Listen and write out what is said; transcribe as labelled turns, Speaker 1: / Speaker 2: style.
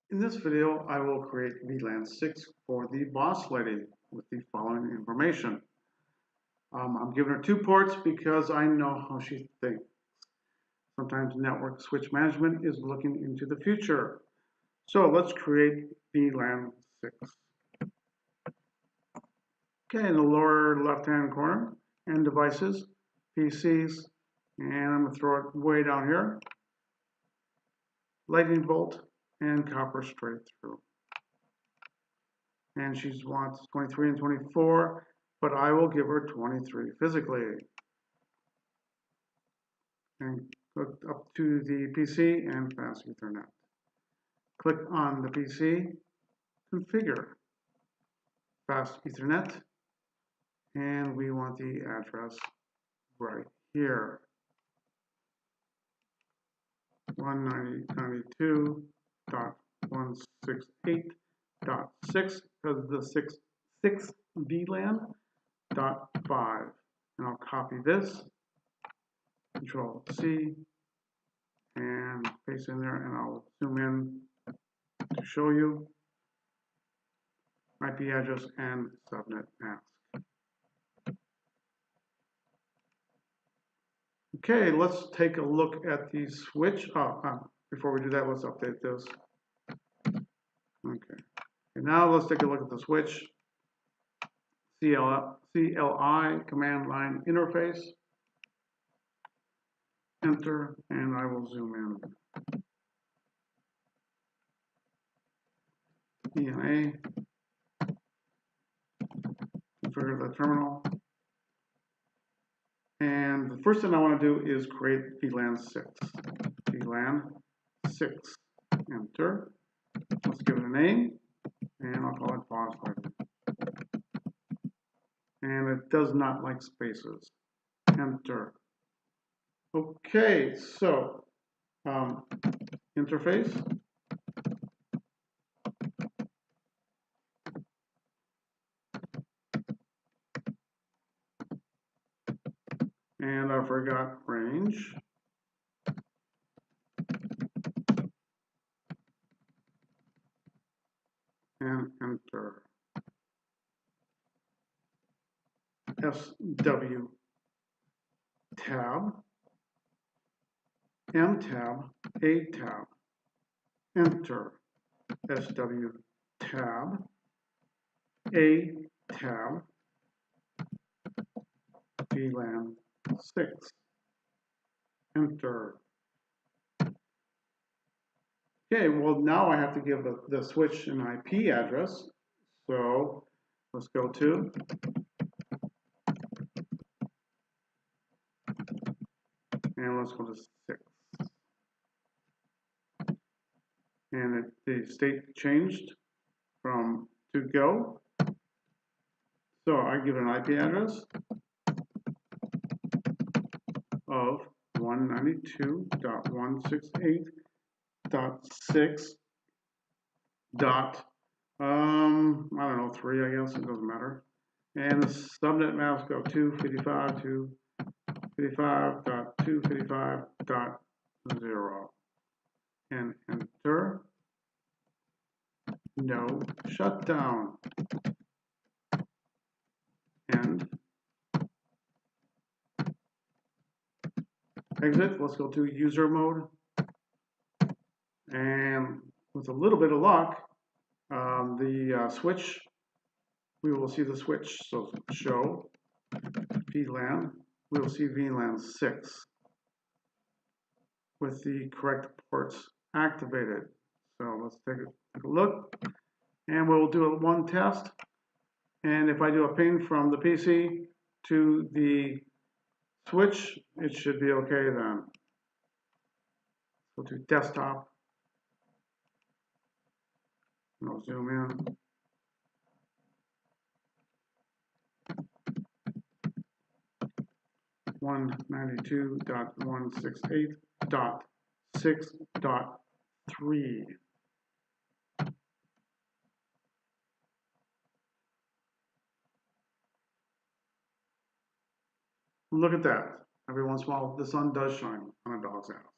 Speaker 1: In this video, I will create VLAN 6 for the boss lady with the following information. I'm giving her 2 ports because I know how she thinks. Sometimes network switch management is looking into the future. So let's create VLAN 6. Okay, in the lower left-hand corner, end devices, PCs, and I'm going to throw it way down here. Lightning bolt and copper straight through. And she wants 23 and 24, but I will give her 23 physically. And hook up to the PC and fast Ethernet. Click on the PC, configure fast Ethernet, and we want the address right here. 192.168.6 because the 6 VLAN.5. And I'll copy this, Control C, and paste in there, and I'll zoom in to show you IP address and subnet mask. Okay, let's take a look at the switch. Before we do that, let's update this. Okay, and now let's take a look at the switch. CLI, command line interface. Enter, and I will zoom in. DNA. Configure the terminal. And the first thing I want to do is create VLAN 6. VLAN 6. Enter. Let's give it a name, and I'll call it boss lady. And it does not like spaces. Enter. Okay, so interface. And I forgot range. And enter. SW tab, M tab, A tab. Enter. SW tab, A tab, VLAN 6. Enter. Okay, well now I have to give the switch an IP address. So let's go to and let's go to 6. And the state changed from to go. So I give an IP address of 192.168.6. I don't know, 3, I guess, it doesn't matter. And the subnet mask of 255.255.255.0. And enter. No shutdown. End. Exit. Let's go to user mode. And with a little bit of luck, the switch, we will see the switch. So show VLAN. We will see VLAN 6 with the correct ports activated. So let's take a look, and we'll do one test. And if I do a ping from the PC to the switch, it should be okay then. Go to desktop. And I'll zoom in. .192.168.6.3. Look at that. Every once in a while, the sun does shine on a dog's ass.